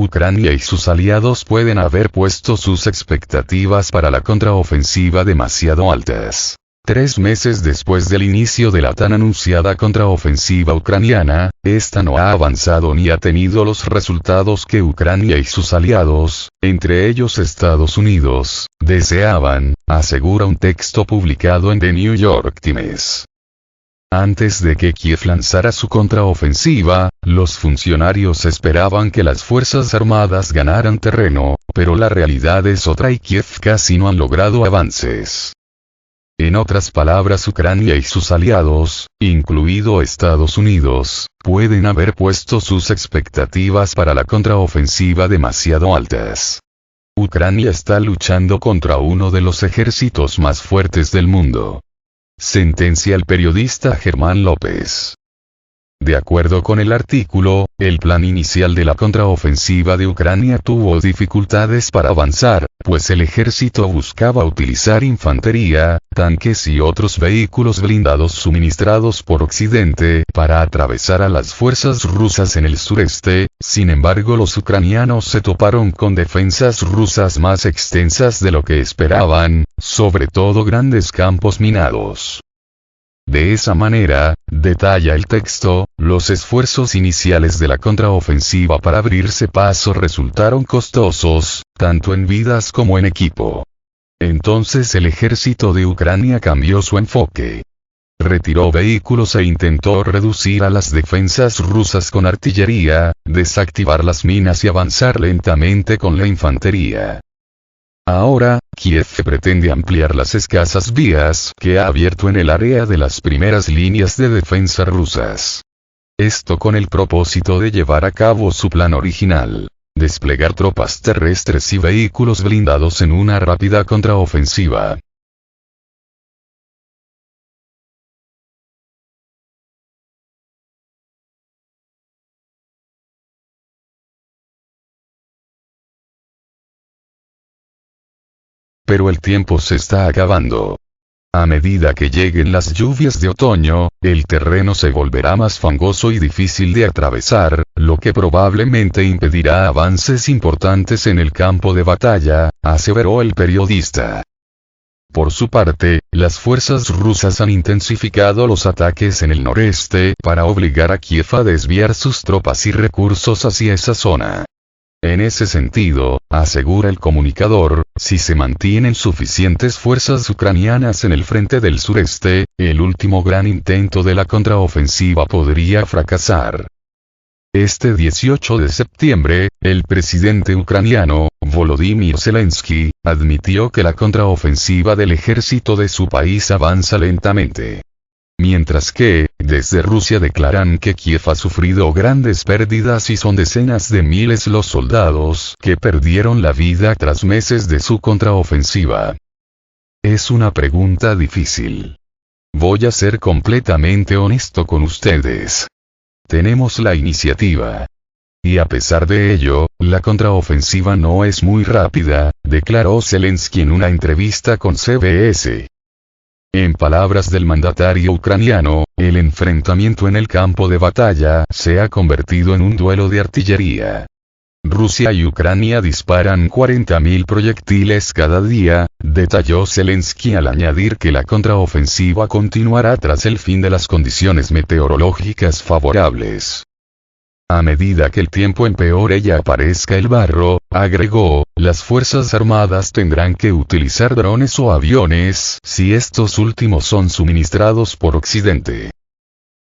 Ucrania y sus aliados pueden haber puesto sus expectativas para la contraofensiva demasiado altas. 3 meses después del inicio de la tan anunciada contraofensiva ucraniana, esta no ha avanzado ni ha tenido los resultados que Ucrania y sus aliados, entre ellos Estados Unidos, deseaban, asegura un texto publicado en The New York Times. Antes de que Kiev lanzara su contraofensiva, los funcionarios esperaban que las Fuerzas Armadas ganaran terreno, pero la realidad es otra y Kiev casi no han logrado avances. En otras palabras, Ucrania y sus aliados, incluido Estados Unidos, pueden haber puesto sus expectativas para la contraofensiva demasiado altas. Ucrania está luchando contra uno de los ejércitos más fuertes del mundo. Sentencia el periodista Germán López. De acuerdo con el artículo, el plan inicial de la contraofensiva de Ucrania tuvo dificultades para avanzar, pues el ejército buscaba utilizar infantería, tanques y otros vehículos blindados suministrados por Occidente para atravesar a las fuerzas rusas en el sureste. Sin embargo, los ucranianos se toparon con defensas rusas más extensas de lo que esperaban, sobre todo grandes campos minados. De esa manera, detalla el texto, los esfuerzos iniciales de la contraofensiva para abrirse paso resultaron costosos, tanto en vidas como en equipo. Entonces el ejército de Ucrania cambió su enfoque. Retiró vehículos e intentó reducir a las defensas rusas con artillería, desactivar las minas y avanzar lentamente con la infantería. Ahora, Kiev pretende ampliar las escasas vías que ha abierto en el área de las primeras líneas de defensa rusas. Esto con el propósito de llevar a cabo su plan original: desplegar tropas terrestres y vehículos blindados en una rápida contraofensiva. Pero el tiempo se está acabando. A medida que lleguen las lluvias de otoño, el terreno se volverá más fangoso y difícil de atravesar, lo que probablemente impedirá avances importantes en el campo de batalla, aseveró el periodista. Por su parte, las fuerzas rusas han intensificado los ataques en el noreste para obligar a Kiev a desviar sus tropas y recursos hacia esa zona. En ese sentido, asegura el comunicador, si se mantienen suficientes fuerzas ucranianas en el frente del sureste, el último gran intento de la contraofensiva podría fracasar. Este 18 de septiembre, el presidente ucraniano, Volodymyr Zelensky, admitió que la contraofensiva del ejército de su país avanza lentamente. Mientras que, desde Rusia declaran que Kiev ha sufrido grandes pérdidas y son decenas de miles los soldados que perdieron la vida tras meses de su contraofensiva. Es una pregunta difícil. Voy a ser completamente honesto con ustedes. Tenemos la iniciativa. Y a pesar de ello, la contraofensiva no es muy rápida, declaró Zelensky en una entrevista con CBS. En palabras del mandatario ucraniano, el enfrentamiento en el campo de batalla se ha convertido en un duelo de artillería. Rusia y Ucrania disparan 40.000 proyectiles cada día, detalló Zelensky al añadir que la contraofensiva continuará tras el fin de las condiciones meteorológicas favorables. A medida que el tiempo empeore y aparezca el barro, agregó, las Fuerzas Armadas tendrán que utilizar drones o aviones si estos últimos son suministrados por Occidente.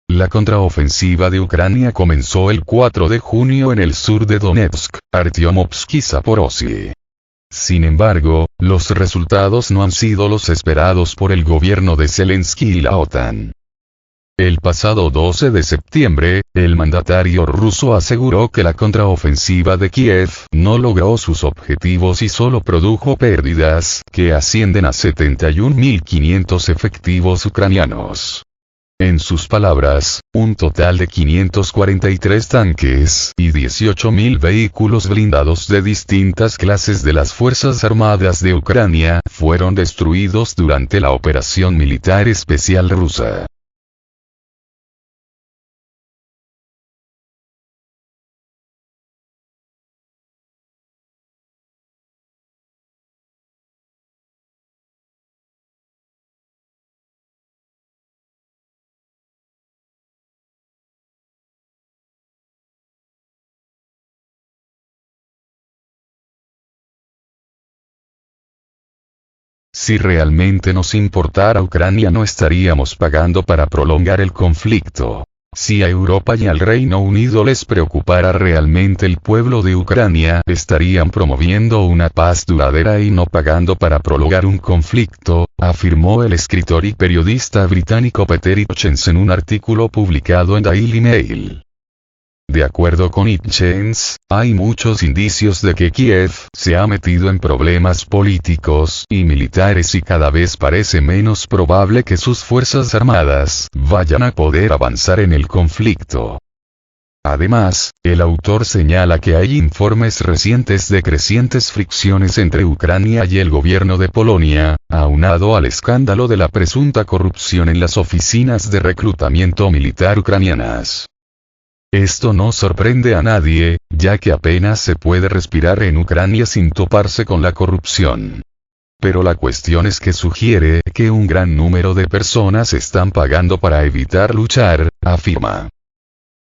La contraofensiva de Ucrania comenzó el 4 de junio en el sur de Donetsk, Artyomovsk y Zaporozhye. Sin embargo, los resultados no han sido los esperados por el gobierno de Zelensky y la OTAN. El pasado 12 de septiembre, el mandatario ruso aseguró que la contraofensiva de Kiev no logró sus objetivos y solo produjo pérdidas que ascienden a 71.500 efectivos ucranianos. En sus palabras, un total de 543 tanques y 18.000 vehículos blindados de distintas clases de las Fuerzas Armadas de Ucrania fueron destruidos durante la operación militar especial rusa. Si realmente nos importara Ucrania no estaríamos pagando para prolongar el conflicto. Si a Europa y al Reino Unido les preocupara realmente el pueblo de Ucrania, estarían promoviendo una paz duradera y no pagando para prolongar un conflicto, afirmó el escritor y periodista británico Peter Hitchens en un artículo publicado en Daily Mail. De acuerdo con Hitchens, hay muchos indicios de que Kiev se ha metido en problemas políticos y militares y cada vez parece menos probable que sus fuerzas armadas vayan a poder avanzar en el conflicto. Además, el autor señala que hay informes recientes de crecientes fricciones entre Ucrania y el gobierno de Polonia, aunado al escándalo de la presunta corrupción en las oficinas de reclutamiento militar ucranianas. Esto no sorprende a nadie, ya que apenas se puede respirar en Ucrania sin toparse con la corrupción. Pero la cuestión es que sugiere que un gran número de personas están pagando para evitar luchar, afirma.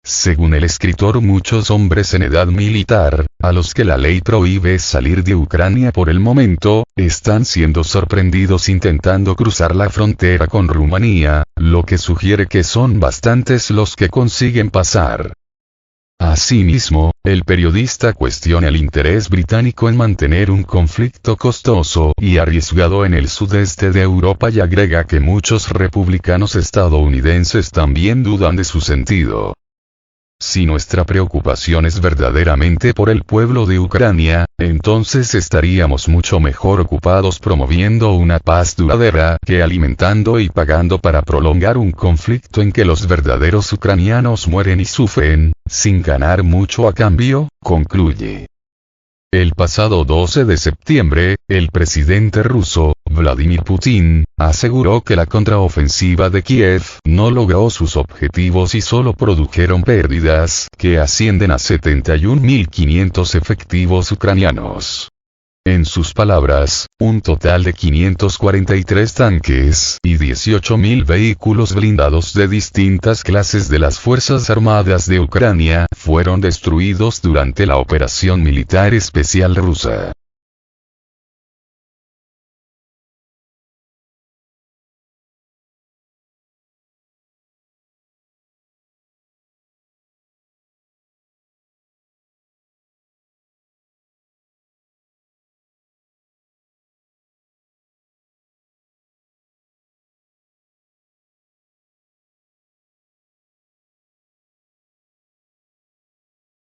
Según el escritor, muchos hombres en edad militar, a los que la ley prohíbe salir de Ucrania por el momento, están siendo sorprendidos intentando cruzar la frontera con Rumanía, lo que sugiere que son bastantes los que consiguen pasar. Asimismo, el periodista cuestiona el interés británico en mantener un conflicto costoso y arriesgado en el sudeste de Europa y agrega que muchos republicanos estadounidenses también dudan de su sentido. Si nuestra preocupación es verdaderamente por el pueblo de Ucrania, entonces estaríamos mucho mejor ocupados promoviendo una paz duradera que alimentando y pagando para prolongar un conflicto en que los verdaderos ucranianos mueren y sufren, sin ganar mucho a cambio, concluye. El pasado 12 de septiembre, el presidente ruso, Vladimir Putin, aseguró que la contraofensiva de Kiev no logró sus objetivos y solo produjeron pérdidas que ascienden a 71.500 efectivos ucranianos. En sus palabras, un total de 543 tanques y 18.000 vehículos blindados de distintas clases de las Fuerzas Armadas de Ucrania fueron destruidos durante la operación militar especial rusa.